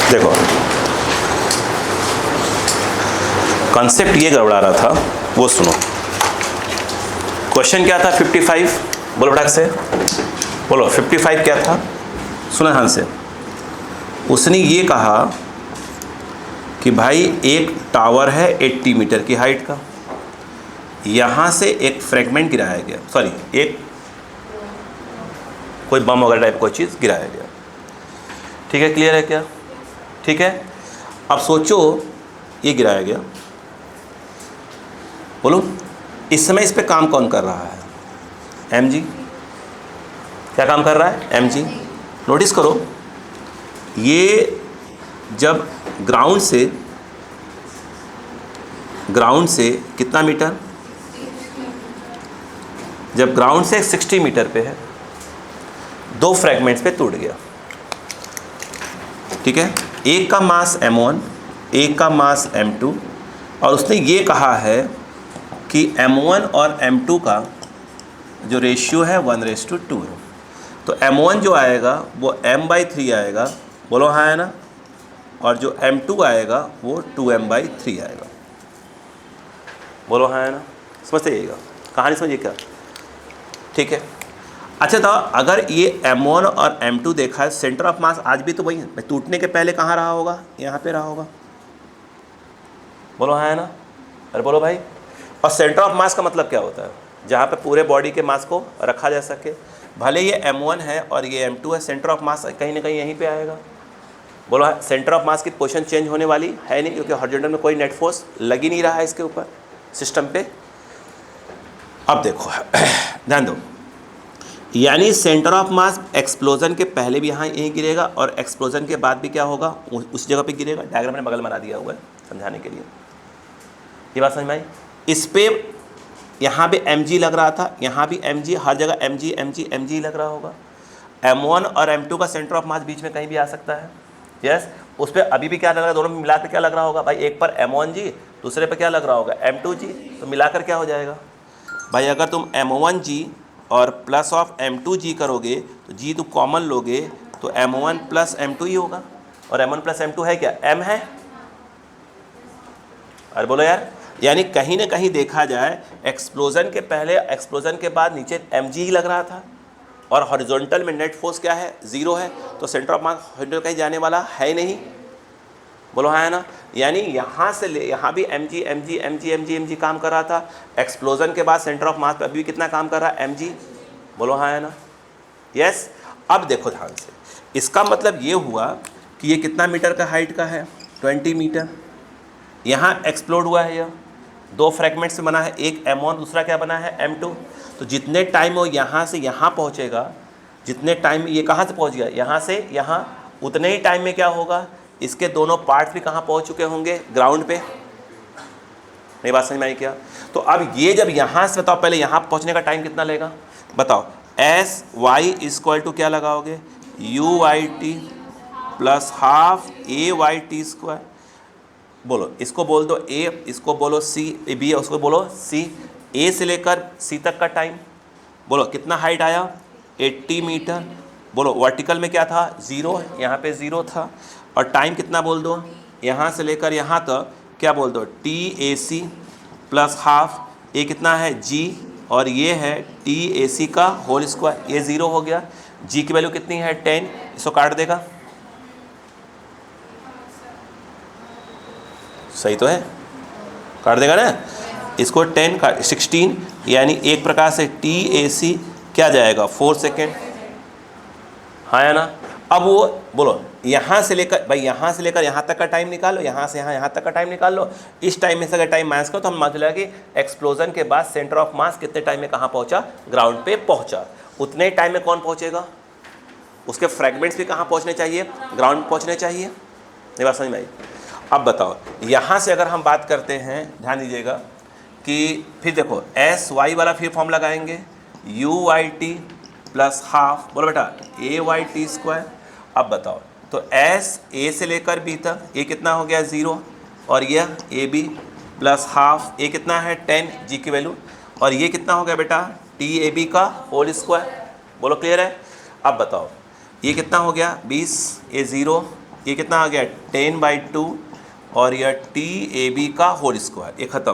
देखो कॉन्सेप्ट ये गड़बड़ा रहा था, वो सुनो। क्वेश्चन क्या था 55, बोलो फटाक से बोलो 55 क्या था, सुना ध्यान से। उसने ये कहा कि भाई एक टावर है 80 मीटर की हाइट का, यहाँ से एक फ्रेगमेंट गिराया गया, सॉरी एक कोई बम वगैरह टाइप कोई चीज़ गिराया गया। ठीक है, क्लियर है क्या? ठीक है, अब सोचो ये गिराया गया, बोलो इस समय इस पे काम कौन कर रहा है? mg। क्या काम कर रहा है? mg। नोटिस करो, ये जब ग्राउंड से कितना मीटर, जब ग्राउंड से 60 मीटर पे है, दो फ्रैगमेंट्स पे टूट गया। ठीक है, एक का मास m1, एक का मास m2, और उसने ये कहा है कि m1 और m2 का जो रेशियो है 1:2 है। तो m1 जो आएगा वो m/3 आएगा, बोलो हाँ है ना, और जो m2 आएगा वो 2m/3 आएगा, बोलो हाँ है ना। समझते जाइएगा, कहानी समझिए क्या। ठीक है, अच्छा था, अगर ये m1 और m2 देखा है, सेंटर ऑफ मास आज भी तो वही है, टूटने के पहले कहाँ रहा होगा? यहाँ पे रहा होगा, बोलो हाँ है ना। अरे बोलो भाई, और सेंटर ऑफ मास का मतलब क्या होता है? जहाँ पे पूरे बॉडी के मास को रखा जा सके। भले ये m1 है और ये m2 है, सेंटर ऑफ मास कहीं ना कहीं यहीं पे आएगा। बोलो सेंटर ऑफ मास की पोजीशन चेंज होने वाली है नहीं, क्योंकि हॉरिजॉन्टल में कोई नेट फोर्स लग ही नहीं रहा है इसके ऊपर, सिस्टम पे। अब देखो ध्यान दो, यानी सेंटर ऑफ मास एक्सप्लोजन के पहले भी यहाँ यहीं गिरेगा और एक्सप्लोजन के बाद भी क्या होगा? उस जगह पे गिरेगा। डायग्राम मैंने बगल बना दिया हुआ है समझाने के लिए, ये बात समझ में आई। इस पे यहाँ पे mg लग रहा था, यहाँ भी mg, हर जगह mg mg mg लग रहा होगा। m1 और m2 का सेंटर ऑफ मास बीच में कहीं भी आ सकता है। यस, उस पर अभी भी क्या लग रहा है? दोनों में मिलाकर क्या लग रहा होगा भाई? एक पर m1g, दूसरे पर क्या लग रहा होगा? m2g। तो मिलाकर क्या हो जाएगा भाई? अगर तुम m1g और प्लस ऑफ m2g करोगे तो g तो कॉमन लोगे, तो m1 प्लस m2 ही होगा। और m1 प्लस m2 है क्या? m है। अरे बोलो यार, यानी कहीं ना कहीं देखा जाए, एक्सप्लोजन के पहले एक्सप्लोजन के बाद नीचे mg ही लग रहा था, और हॉरिजॉन्टल में नेट फोर्स क्या है? 0 है। तो सेंटर ऑफ मास हॉरिजॉन्टल कहीं जाने वाला है नहीं, बोलो हाँ है ना। यानी यहाँ से ले यहाँ भी mg mg mg mg mg काम कर रहा था, एक्सप्लोजन के बाद सेंटर ऑफ मास पे अभी भी कितना काम कर रहा है? mg, बोलो हाँ है ना। यस, अब देखो ध्यान से, इसका मतलब ये हुआ कि ये कितना मीटर का हाइट का है? 20 मीटर। यहाँ एक्सप्लोड हुआ है, यह दो फ्रैगमेंट से बना है, एक m1 दूसरा क्या बना है? m2। तो जितने टाइम वो यहाँ से यहाँ पहुँचेगा, जितने टाइम ये कहाँ से पहुँच गया? यहाँ से यहाँ, उतने ही टाइम में क्या होगा? इसके दोनों पार्ट्स भी कहाँ पहुँच चुके होंगे? ग्राउंड पे। मेरी बात समझ में आई क्या? तो अब ये जब यहाँ से, बताओ पहले यहाँ पहुँचने का टाइम कितना लेगा? बताओ, एस वाई इक्वल टू क्या लगाओगे? u/t plus half a/t²। बोलो, इसको बोल दो a, इसको बोलो c, b उसको बोलो c। a से लेकर c तक का टाइम, बोलो कितना हाइट आया? 80 मीटर। बोलो वर्टिकल में क्या था? 0, यहाँ पे 0 था। और टाइम कितना बोल दो? यहाँ से लेकर यहाँ तक क्या बोल दो? TAC प्लस हाफ, ये कितना है? g, और ये है TAC का होल स्क्वायर। ये 0 हो गया। g की वैल्यू कितनी है? 10। इसको काट देगा, सही तो है, काट देगा ना। इसको 10 का 16, यानी एक प्रकार से TAC क्या जाएगा? 4 सेकेंड, हाँ या ना। अब वो बोलो यहाँ से लेकर, भाई यहाँ से लेकर यहाँ तक का टाइम निकालो, यहाँ से यहाँ तक का टाइम निकाल लो। इस टाइम में से अगर टाइम माइनस करो तो हम मान लिया कि एक्सप्लोजन के बाद सेंटर ऑफ मास कितने टाइम में कहाँ पहुँचा? ग्राउंड पे पहुँचा। उतने टाइम में कौन पहुँचेगा? उसके फ्रैगमेंट्स भी कहाँ पहुँचने चाहिए? ग्राउंड पहुँचने चाहिए। ये बात समझ में आई? अब बताओ, यहाँ से अगर हम बात करते हैं, ध्यान दीजिएगा कि फिर देखो एस वाई वाला फिर फॉर्म लगाएंगे, u/t प्लस हाफ, बोलो बेटा a/t²। अब बताओ, तो एस ए से लेकर बी तक, ये कितना हो गया? 0, और यह AB प्लस हाफ, ये कितना है? 10 g की वैल्यू, और ये कितना हो गया बेटा? TAB का होल स्क्वायर। बोलो क्लियर है? अब बताओ, ये कितना हो गया? 20, ये 0, ये कितना आ गया 10/2 और यह TAB का होल स्क्वायर, ये ख़त्म।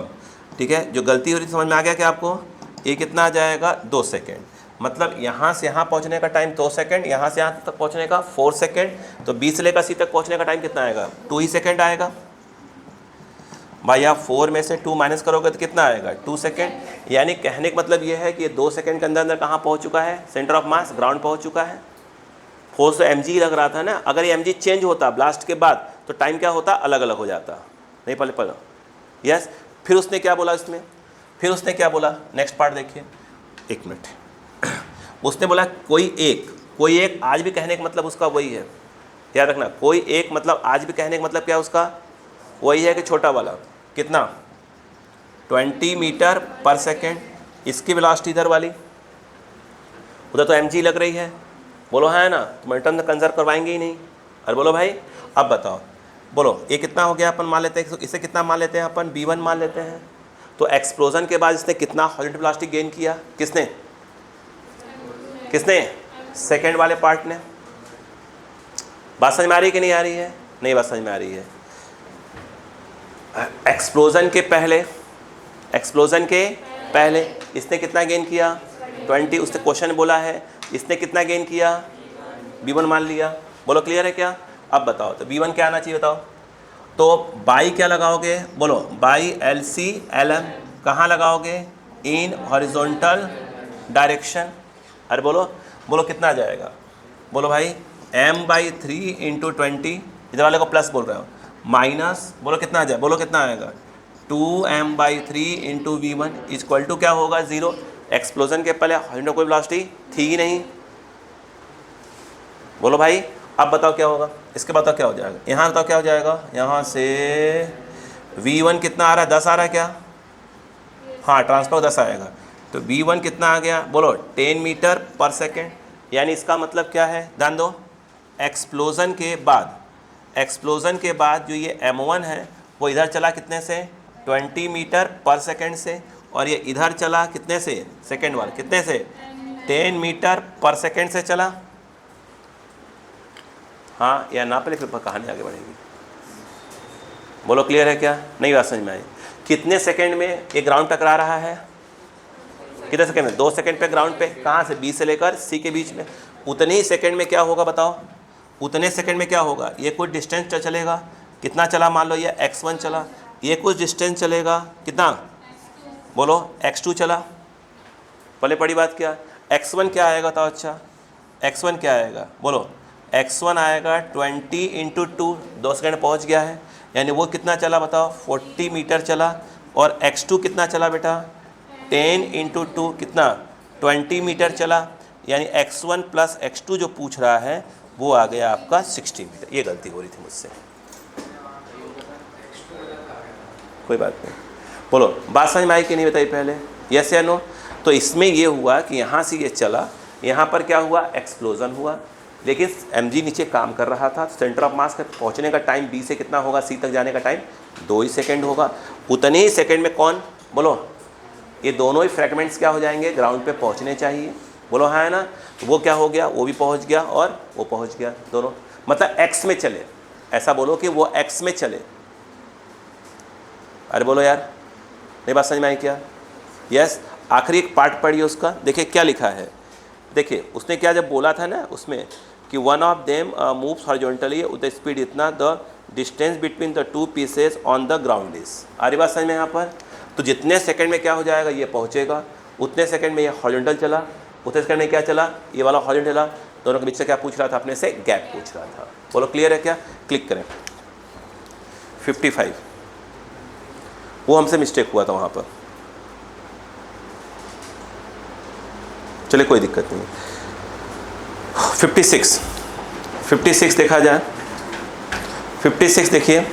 ठीक है, जो गलती हो रही थी समझ में आ गया क्या आपको? ये कितना आ जाएगा 2 सेकेंड, मतलब यहाँ से यहाँ पहुँचने का टाइम 2 सेकेंड, यहाँ से यहाँ तक पहुँचने का 4 सेकेंड, तो B से लेकर C तक पहुँचने का टाइम कितना आएगा 2 ही सेकेंड आएगा। भाई आप 4 में से 2 माइनस करोगे तो कितना आएगा 2 सेकेंड। यानी कहने का मतलब ये है कि ये 2 सेकेंड के अंदर अंदर कहाँ पहुँच चुका है, सेंटर ऑफ मास ग्राउंड पहुँच चुका है। फोर्स तो mg लग रहा था ना, अगर ये mg चेंज होता ब्लास्ट के बाद तो टाइम क्या होता, अलग अलग हो जाता, नहीं पहले यस। फिर उसने क्या बोला इसमें, फिर उसने क्या बोला, नेक्स्ट पार्ट देखिए, 1 मिनट। उसने बोला कोई एक आज भी कहने का मतलब उसका वही है, याद रखना, कोई एक मतलब आज भी कहने का मतलब क्या उसका वही है कि छोटा वाला कितना 20 मीटर पर सेकेंड। इसकी वेलोसिटी इधर वाली, उधर तो mg लग रही है, बोलो है ना, तो मोमेंटम तो कंजर्व करवाएंगे ही नहीं। अरे बोलो भाई, अब बताओ, बोलो ये कितना हो गया, अपन मान लेते हैं इसे कितना मान लेते हैं अपन, V1 मान लेते हैं। तो एक्सप्लोजन के बाद इसने कितना हॉरिजॉन्टल वेलोसिटी गेन किया, किसने सेकेंड वाले पार्ट ने। बात समझ में आ रही है कि नहीं आ रही है? नहीं बात समझ में आ रही है। एक्सप्लोजन के पहले इसने कितना गेन किया 20, उसने क्वेश्चन बोला है, इसने कितना गेन किया V1 मान लिया। बोलो क्लियर है क्या? अब बताओ तो V1 क्या आना चाहिए बताओ। तो बाई क्या लगाओगे, बोलो बाई LC/LM कहाँ लगाओगे, इन हॉरिजॉन्टल डायरेक्शन। अरे बोलो कितना आ जाएगा, बोलो भाई m/3 × 20, इधर वाले को प्लस बोल रहे हो, माइनस बोलो कितना आ जाए, बोलो कितना आएगा 2m/3 × V1 इक्वल टू क्या होगा 0। एक्सप्लोजन के पहले हॉरिजॉन्टल कोई वेलोसिटी थी ही नहीं। बोलो भाई अब बताओ क्या होगा, इसके बाद क्या हो जाएगा, यहाँ बताओ क्या हो जाएगा, यहाँ से V1 कितना आ रहा है 10 आ रहा है क्या, हाँ ट्रांसफर 10 आएगा, तो V1 कितना आ गया, बोलो 10 मीटर पर सेकेंड। यानी इसका मतलब क्या है, ध्यान दो, एक्सप्लोजन के बाद जो ये M1 है वो इधर चला कितने से 20 मीटर पर सेकेंड से, और ये इधर चला कितने से, सेकेंड वाला कितने से 10 मीटर पर सेकेंड से चला। हाँ या ना पहले फिर कहानी आगे बढ़ेगी। बोलो क्लियर है क्या, नहीं बात समझ में आई। कितने सेकंड में ये ग्राउंड टकरा रहा है, कितने सेकंड में, 2 सेकंड पे ग्राउंड पे, कहाँ से B से लेकर C के बीच में। उतने ही सेकंड में क्या होगा बताओ, उतने सेकंड में क्या होगा, ये कुछ डिस्टेंस चलेगा, कितना चला, मान लो ये x1 चला, ये कुछ डिस्टेंस चलेगा कितना, बोलो x2 चला। पहले पड़ी बात क्या, x1 क्या आएगा बताओ, अच्छा x1 क्या आएगा, बोलो x1 आएगा 20 × 2, 2 सेकंड पहुंच गया है, यानी वो कितना चला बताओ 40 मीटर चला। और x2 कितना चला बेटा 10 × 2 कितना 20 मीटर चला, यानी x1 + x2 जो पूछ रहा है वो आ गया आपका 60 मीटर। ये गलती हो रही थी मुझसे, कोई बात नहीं। बोलो बात समझ में आई कि नहीं बताइए पहले, यस या नो। तो इसमें ये हुआ कि यहाँ से ये चला, यहाँ पर क्या हुआ एक्सप्लोजन हुआ, लेकिन mg नीचे काम कर रहा था, सेंटर ऑफ मास के पहुँचने का टाइम B से कितना होगा C तक जाने का टाइम 2 ही सेकेंड होगा। उतने ही सेकेंड में कौन, बोलो ये दोनों ही फ्रैगमेंट्स क्या हो जाएंगे, ग्राउंड पे पहुँचने चाहिए। बोलो हाँ है ना, तो वो क्या हो गया, वो भी पहुँच गया और वो पहुँच गया, दोनों मतलब x में चले, ऐसा बोलो कि वो x में चले। अरे बोलो यार, नहीं बात समझ में आई क्या, यस। आखिरी एक पार्ट पढ़िए उसका, देखिए क्या लिखा है, देखिए उसने क्या जब बोला था ना उसमें कि one of them moves horizontally with the speed इतना, the distance between the 2 pieces on the ground is. आ रही बात समझ में यहाँ पर, तो जितने सेकंड में क्या हो जाएगा ये पहुँचेगा, उतने सेकंड में ये हॉरिजॉन्टल चला, उतने सेकंड में क्या चला ये वाला हॉरिजॉन्टल चला, दोनों के बीच से क्या पूछ रहा था अपने से, गैप पूछ रहा था। बोलो क्लियर है क्या, क्लिक करें 55, वो हमसे मिस्टेक हुआ था वहाँ पर, चलिए कोई दिक्कत नहीं। 56 देखा जाए, 56 देखिए,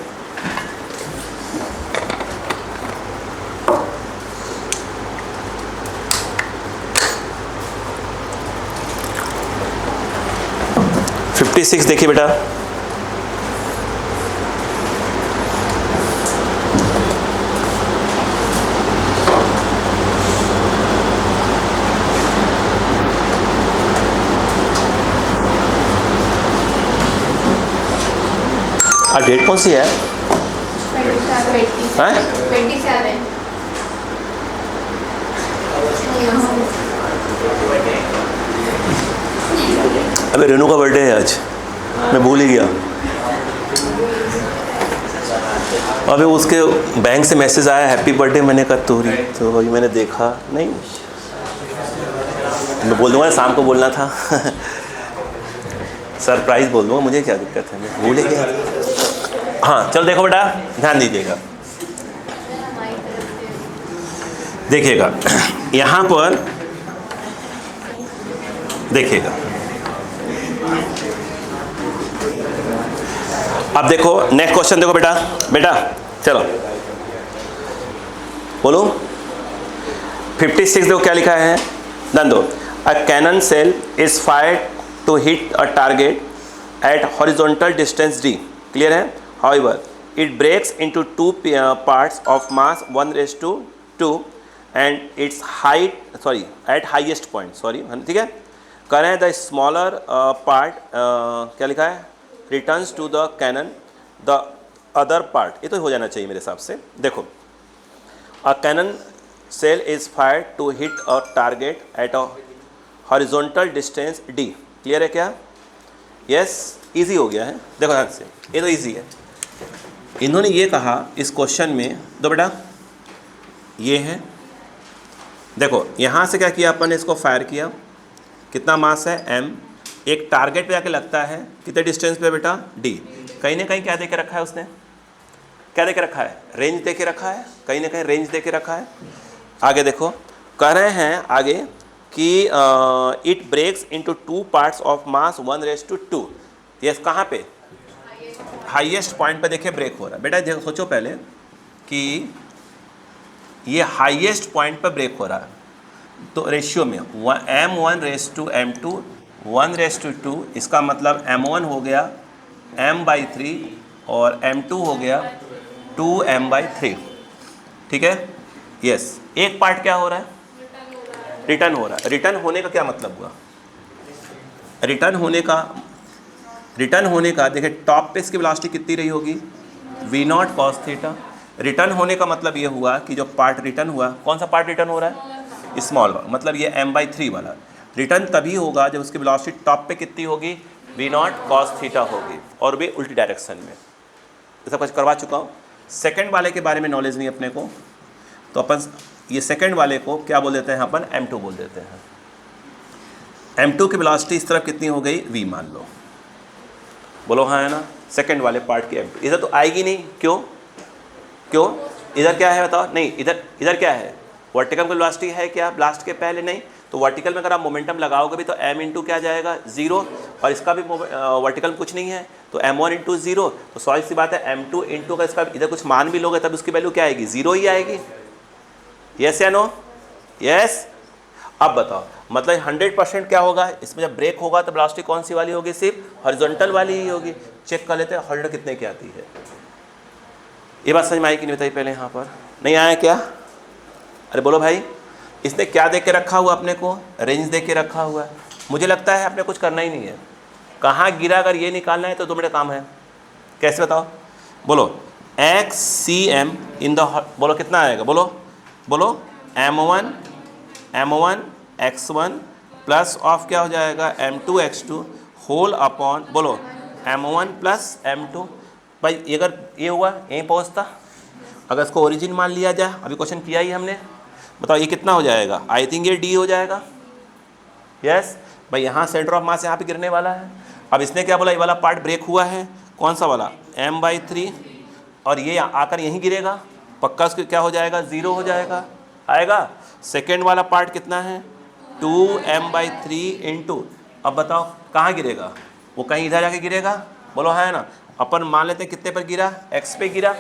देखिए बेटा, डेट कौन सी है? हैं? 27। अबे रेनू का बर्थडे है आज, मैं भूल ही गया। अबे उसके बैंक से मैसेज आया हैप्पी बर्थडे, मैंने कहा तोरी, तो वही मैंने देखा नहीं, मैं बोल दूंगा शाम को बोलना था। सरप्राइज़ बोल दूंगा, मुझे क्या दिक्कत है, मैं भूल ही गया। हाँ चलो देखो बेटा, ध्यान दीजिएगा, देखिएगा यहाँ पर देखिएगा। अब देखो नेक्स्ट क्वेश्चन, देखो बेटा, बेटा चलो बोलो 56 देखो क्या लिखा है, ध्यान दो। A cannon shell is fired to hit a target at horizontal distance d, clear है। However it breaks into two parts of mass 1:2 and its height sorry at highest point, sorry ठीक है। करें द स्मॉलर पार्ट क्या लिखा है, returns to the cannon the other part, ये तो हो जाना चाहिए मेरे हिसाब से। देखो a cannon shell is fired to hit a target at a horizontal distance d, clear है क्या? यस, इजी हो गया है। देखो ध्यान से, ये तो इजी है। इन्होंने ये कहा इस क्वेश्चन में, दो बेटा ये है, देखो यहाँ से क्या किया अपन ने, इसको फायर किया, कितना मास है m, एक टारगेट पे जाके लगता है, कितने डिस्टेंस पे बेटा d, कहीं ना कहीं क्या दे के रखा है उसने, क्या दे के रखा है, रेंज दे के रखा है, कहीं ना कहीं रेंज दे के रखा है। आगे देखो कह रहे हैं आगे कि it breaks into two parts of mass 1:2, yes कहाँ पे, हाईएस्ट पॉइंट पे देखिए ब्रेक हो रहा है। बेटा देखो सोचो पहले कि ये हाईएस्ट पॉइंट पे ब्रेक हो रहा है, तो रेशियो में m1:m2 1:2, इसका मतलब m1 हो गया m/3 और m2 हो गया 2m/3, ठीक है। यस, एक पार्ट क्या हो रहा है, रिटर्न हो रहा है। रिटर्न होने का क्या मतलब हुआ, रिटर्न होने का देखिए टॉप पे इसकी वेलोसिटी कितनी रही होगी, v0 cos थीटा। रिटर्न होने का मतलब ये हुआ कि जो पार्ट रिटर्न हुआ, कौन सा पार्ट रिटर्न हो रहा है, स्मॉल वाला, मतलब ये m/3 वाला। रिटर्न तभी होगा जब उसकी वेलोसिटी टॉप पे कितनी होगी, v0 cos थीटा होगी, और भी उल्टी डायरेक्शन में। ऐसा कुछ करवा चुका हूँ। सेकंड वाले के बारे में नॉलेज नहीं अपने को, तो अपन ये सेकंड वाले को क्या बोल देते हैं, अपन m2 बोल देते हैं। m2 की वेलोसिटी इस तरफ कितनी हो गई, v मान लो, बोलो हाँ है ना। सेकंड वाले पार्ट की m2 इधर तो आएगी नहीं, क्यों क्यों, इधर क्या है बताओ, नहीं इधर क्या है, वर्टिकल की वेलोसिटी है क्या ब्लास्ट के पहले, नहीं, तो वर्टिकल में अगर आप मोमेंटम लगाओगे भी तो m इंटू क्या जाएगा 0, और इसका भी वर्टिकल कुछ नहीं है तो m1 इंटू 0, तो सॉरी सी बात है m2 इंटू का इसका इधर कुछ मान भी लोगे तब उसकी वैल्यू क्या आएगी, 0 ही आएगी। यस या नो, यस। अब बताओ मतलब 100% क्या होगा, इसमें जब ब्रेक होगा तो वेलोसिटी कौन सी वाली होगी, सिर्फ हॉरिजॉन्टल वाली ही होगी। चेक कर लेते हैं हॉरिजॉन्टल कितने की आती है। ये बात समझ में आई कि नहीं बताई पहले, यहाँ पर नहीं आया क्या, अरे बोलो भाई। इसने क्या दे के रखा हुआ अपने को, रेंज दे के रखा हुआ है। मुझे लगता है अपने कुछ करना ही नहीं है, कहाँ गिरा अगर ये निकालना है तो 2 मिनट काम है। कैसे बताओ, बोलो XCM इन द, बोलो कितना आएगा, बोलो m1 x1 प्लस ऑफ क्या हो जाएगा m2 x2 होल अपॉन, बोलो m1 प्लस m2। भाई अगर ये हुआ यहीं पहुँचता, अगर इसको ओरिजिन मान लिया जाए, अभी क्वेश्चन किया ही हमने, बताओ ये कितना हो जाएगा, आई थिंक ये d हो जाएगा। यस भाई, यहाँ सेंटर ऑफ मास यहाँ पे गिरने वाला है। अब इसने क्या बोला, ये वाला पार्ट ब्रेक हुआ है, कौन सा वाला, m/3, और ये आकर यहीं गिरेगा, पक्का उसको क्या हो जाएगा, 0 हो जाएगा, आएगा। सेकेंड वाला पार्ट कितना है, 2m/3 इंटू, अब बताओ कहाँ गिरेगा, वो कहीं इधर जाके गिरेगा, बोलो है ना। अपन मान लेते हैं कितने पर गिरा, x पे गिरा,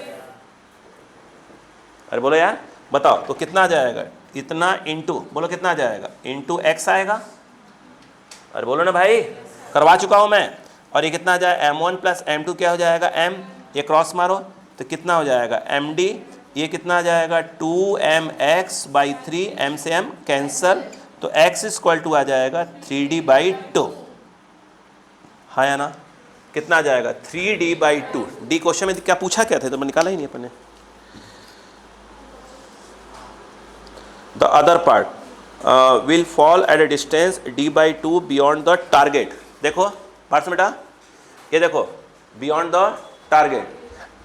अरे बोलो यार बताओ, तो कितना आ जाएगा, इतना इंटू, बोलो कितना आ जाएगा, इंटू x आएगा, अरे बोलो ना भाई, करवा चुका हूँ मैं। और ये कितना आ जाएगा, m1 प्लस m2 क्या हो जाएगा, m, ये क्रॉस मारो तो कितना हो जाएगा, md, ये कितना आ जाएगा 2mx/3, m से m कैंसल, तो x इक्वल टू आ जाएगा 3d/2, हाँ या ना। कितना आ जाएगा 3d/2। डी क्वेश्चन में क्या पूछा क्या था तो मैं निकाला ही नहीं अपने। The other part will fall at a distance d/2 beyond the target. देखो पार्ट्स बेटा, ये देखो बियॉन्ड द टारगेट,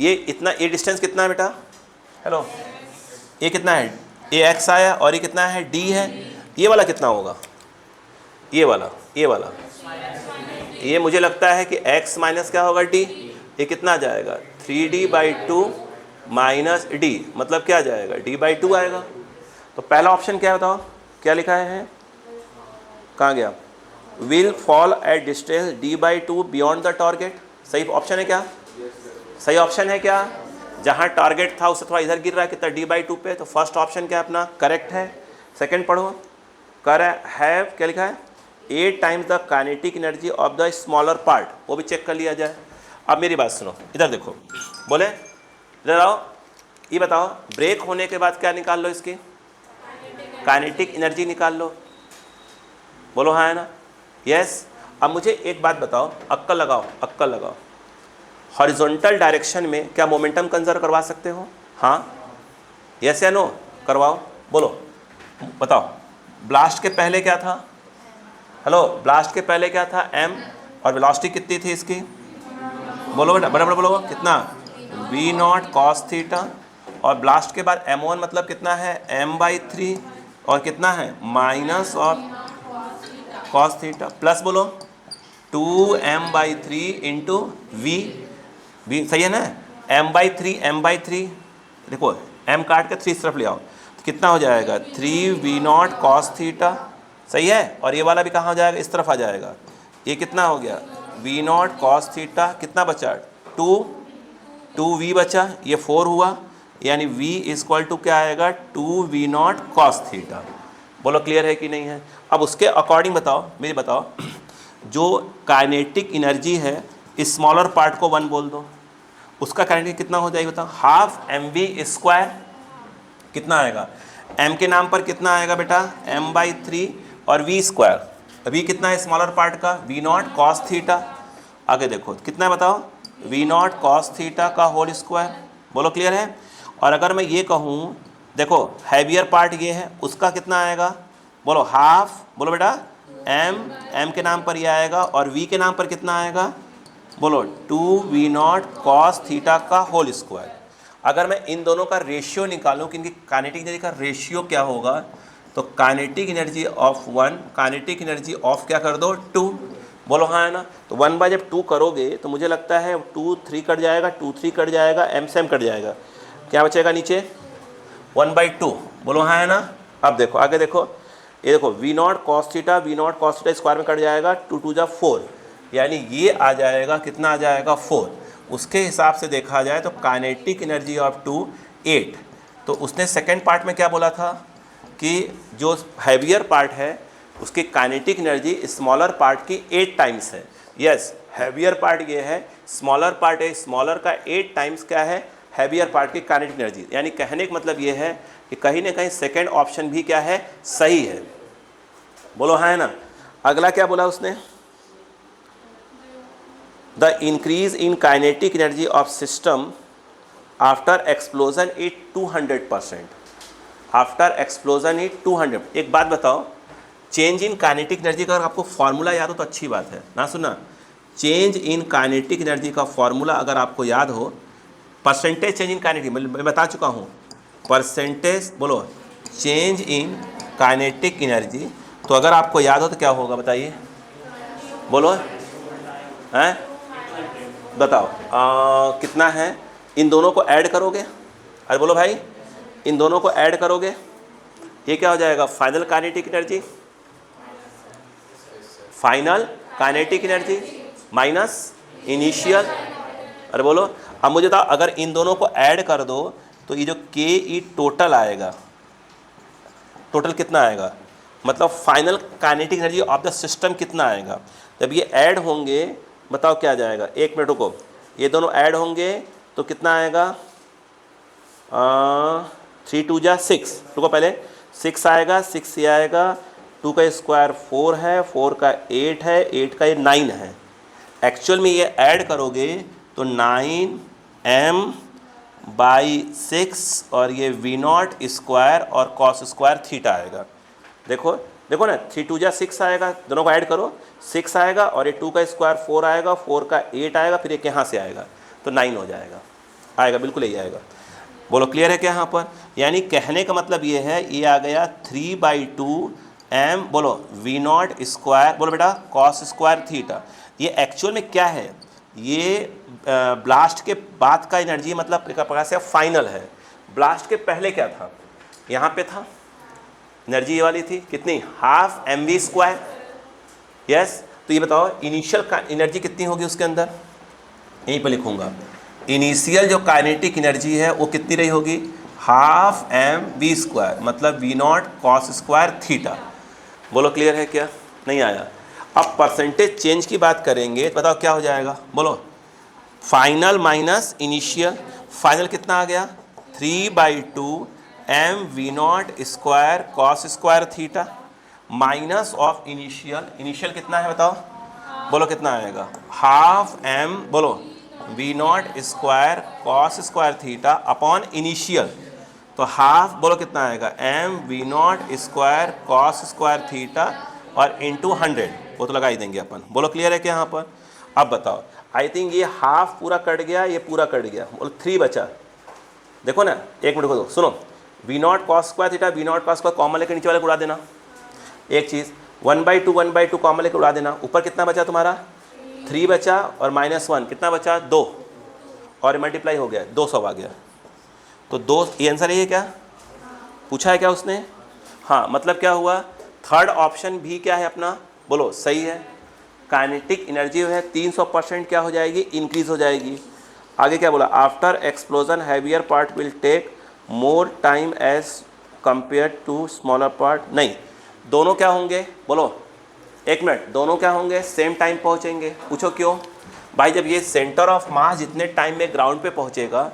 ये इतना, ये डिस्टेंस कितना है बेटा, हेलो, ये कितना है, ये x आया और ये कितना है d है, ये वाला कितना होगा, ये वाला, ये मुझे लगता है कि x माइनस क्या होगा d, ये कितना आ जाएगा 3d/2 माइनस d, मतलब क्या आ जाएगा d/2 आएगा। तो पहला ऑप्शन क्या है बताओ, क्या लिखा है, कहाँ गया, will fall at distance d/2 beyond the target, सही ऑप्शन है क्या, सही ऑप्शन है क्या, जहाँ टारगेट था उससे थोड़ा इधर गिर रहा है कितना d/2 पे, तो फर्स्ट ऑप्शन क्या है अपना करेक्ट है। सेकंड पढ़ो, कर हैव क्या लिखा है 8 times the kinetic energy of the smaller part, वो भी चेक कर लिया जाए। अब मेरी बात सुनो, इधर देखो, बोले इधर आओ, ये बताओ ब्रेक होने के बाद क्या निकाल लो, इसकी काइनेटिक एनर्जी निकाल लो, बोलो हाँ है ना, यस। अब मुझे एक बात बताओ, अक्कल लगाओ, हॉरिजॉन्टल डायरेक्शन में क्या मोमेंटम कंजर्व करवा सकते हो, हाँ यस या नो, करवाओ, बोलो बताओ। ब्लास्ट के पहले क्या था, हेलो, ब्लास्ट के पहले क्या था m, और वेलोसिटी कितनी थी इसकी, बोलो बेटा, बड़ा बोलो कितना, v0 cos थीटा, और ब्लास्ट के बाद m1 मतलब कितना है m/3, और कितना है माइनस और cos थीटा, प्लस बोलो 2m/3 इंटू v, सही है ना, m/3 देखो m काट के 3 इस तरफ ले आओ तो कितना हो जाएगा 3v0 cos थीटा, सही है, और ये वाला भी कहाँ हो जाएगा, इस तरफ आ जाएगा, ये कितना हो गया v0 cos थीटा, कितना बचा 2v बचा, ये 4 हुआ, यानी v इक्वल टू क्या आएगा 2v0 cos थीटा। बोलो क्लियर है कि नहीं है। अब उसके अकॉर्डिंग बताओ, मेरी बताओ, जो काइनेटिक एनर्जी है स्मॉलर पार्ट को 1 बोल दो, उसका काइनेटिक कितना हो जाएगा बताओ, हाफ mv², कितना आएगा, m के नाम पर कितना आएगा बेटा m/3 और v², अभी कितना है स्मॉलर पार्ट का v0 cos थीटा, आगे देखो कितना है बताओ v0 cos थीटा का होल स्क्वायर, बोलो क्लियर है। और अगर मैं ये कहूँ, देखो हैवियर पार्ट ये है, उसका कितना आएगा, बोलो हाफ, बोलो बेटा m के नाम पर ये आएगा, और v के नाम पर कितना आएगा, बोलो 2v0 cos थीटा का होल स्क्वायर। अगर मैं इन दोनों का रेशियो निकालूं कि इनकी काइनेटिक एनर्जी का रेशियो क्या होगा, तो kinetic energy of 1, kinetic energy of क्या कर दो 2, बोलो हाँ है ना। तो 1 बाय जब 2 करोगे तो मुझे लगता है 2 3 कट जाएगा, 2 3 कट जाएगा, m से m कट जाएगा, क्या बचेगा नीचे 1/2, बोलो हाँ है ना। अब देखो आगे देखो, ये देखो v0 cos theta, v0 cos theta square में कट जाएगा, 2 2 जा 4, यानी ये आ जाएगा, कितना आ जाएगा 4। उसके हिसाब से देखा जाए तो काइनेटिक एनर्जी ऑफ 2 8। तो उसने सेकंड पार्ट में क्या बोला था कि जो हैवियर पार्ट है उसकी काइनेटिक एनर्जी स्मॉलर पार्ट की 8 टाइम्स है। यस, हैवियर पार्ट ये है, स्मॉलर पार्ट है, स्मॉलर का 8 टाइम्स क्या है हैवियर पार्ट की काइनेटिक एनर्जी। यानी कहने का मतलब ये है कि कहीं ना कहीं सेकंड ऑप्शन भी क्या है सही है, बोलो हाँ है ना। अगला क्या बोला उसने, the increase in kinetic energy of system after explosion is 200%, after explosion is 200। एक बात बताओ, चेंज इन काइनेटिक एनर्जी का अगर आपको फॉर्मूला याद हो तो अच्छी बात है ना, सुना, चेंज इन काइनेटिक एनर्जी का फॉर्मूला अगर आपको याद हो, परसेंटेज चेंज इन काइनेटिक, मैं बता चुका हूँ, परसेंटेज बोलो चेंज इन काइनेटिक एनर्जी, तो अगर आपको याद हो तो क्या होगा बताइए, बोलो हैं, बताओ कितना है, इन दोनों को ऐड करोगे, अरे बोलो भाई, इन दोनों को ऐड करोगे, ये क्या हो जाएगा final kinetic energy, final kinetic energy minus initial, अरे बोलो। अब मुझे बताओ अगर इन दोनों को ऐड कर दो तो ये जो के ई टोटल आएगा, टोटल कितना आएगा, मतलब final kinetic energy of the system कितना आएगा। जब ये ऐड होंगे बताओ क्या जाएगा, 1 मिनट रुको, ये दोनों ऐड होंगे तो कितना आएगा 3 2 जा 6, रुको पहले 6 आएगा, 6 ये आएगा, 2 का स्क्वायर 4 है, 4 का 8 है, 8 का ये 9 है, एक्चुअल में ये ऐड करोगे तो 9m/6 और ये v0 स्क्वायर और कॉस स्क्वायर थीटा आएगा। देखो देखो ना, 3 2 जा 6 आएगा, दोनों को ऐड करो 6 आएगा, और ये 2 का स्क्वायर 4 आएगा, 4 का 8 आएगा, फिर एक यहाँ से आएगा तो 9 हो जाएगा, आएगा, बिल्कुल यही आएगा। बोलो क्लियर है क्या यहाँ पर? यानी कहने का मतलब ये है, ये आ गया 3/2m, बोलो v0 स्क्वायर, बोलो बेटा कॉस स्क्वायर थीटा। ये एक्चुअल में क्या है? ये ब्लास्ट के बाद का एनर्जी, मतलब एक प्रकार से फाइनल है। ब्लास्ट के पहले क्या था? यहाँ पे था एनर्जी, ये वाली थी कितनी, 12 mv²। यस, तो ये बताओ इनिशियल एनर्जी कितनी होगी उसके अंदर, यहीं पर लिखूंगा। इनिशियल जो काइनेटिक एनर्जी है वो कितनी रही होगी, 12 mv², मतलब v0 कॉस स्क्वायर थीटा। बोलो क्लियर है क्या? नहीं आया? अब परसेंटेज चेंज की बात करेंगे, बताओ क्या हो जाएगा, बोलो। फाइनल माइनस इनिशियल, फाइनल कितना आ गया, 3/2m v0 square cos square theta minus of initial, initial कितना है बताओ, बोलो कितना आएगा, 12 m, बोलो v0 square cos square theta upon initial, तो हाफ, बोलो कितना आएगा, m v0 square cos square theta और इंटू 100, वो तो लगा ही देंगे अपन। बोलो क्लियर है क्या यहाँ पर? अब बताओ, आई थिंक ये हाफ पूरा कट गया, ये पूरा कट गया, बोलो 3 बचा। देखो ना, एक मिनट को दो, सुनो, v0 cos square theta, v0 cos square common लेकर नीचे वाले को उड़ा देना। एक चीज़ 1/2 कॉमन लेकर उड़ा देना। ऊपर कितना बचा तुम्हारा, 3 बचा, और -1 कितना बचा, 2, और मल्टीप्लाई हो गया, 200 आ गया। तो 2, ये आंसर है, ये क्या पूछा है क्या उसने? हाँ, मतलब क्या हुआ, थर्ड ऑप्शन भी क्या है अपना, बोलो सही है। काइनेटिक एनर्जी है 300% क्या हो जाएगी, इंक्रीज हो जाएगी। आगे क्या बोला, after explosion heavier part will take more time as compare to smaller part. नहीं, दोनों क्या होंगे, बोलो एक मिनट, दोनों क्या होंगे, सेम टाइम पहुंचेंगे। पूछो क्यों भाई? जब ये सेंटर ऑफ मास जितने टाइम में ग्राउंड पे पहुंचेगा,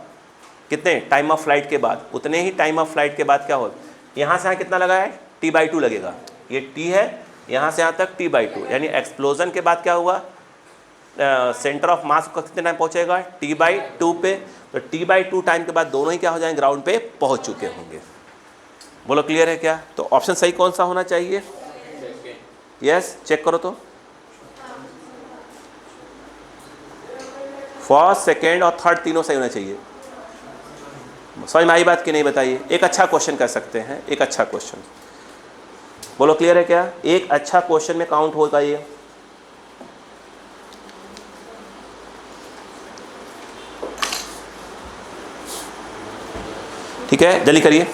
कितने टाइम ऑफ फ्लाइट के बाद, उतने ही टाइम ऑफ फ्लाइट के बाद क्या हो, यहाँ से यहाँ कितना लगा है, t/2 लगेगा। ये t है, यहाँ से यहाँ तक t/2, यानी एक्सप्लोजन के बाद क्या हुआ, सेंटर ऑफ मास को कितने टाइम पहुँचेगा, t/2 पे। तो t/2 टाइम के बाद दोनों ही क्या हो जाएंगे, ग्राउंड पे पहुँच चुके होंगे। बोलो क्लियर है क्या? तो ऑप्शन सही कौन सा होना चाहिए? यस, चेक करो तो, फर्स्ट, सेकेंड और थर्ड तीनों सही होना चाहिए। समझ में आई बात कि नहीं बताइए? एक अच्छा क्वेश्चन कर सकते हैं, एक अच्छा क्वेश्चन, बोलो क्लियर है क्या? एक अच्छा क्वेश्चन में काउंट होगा ये। ठीक है, जल्दी करिए।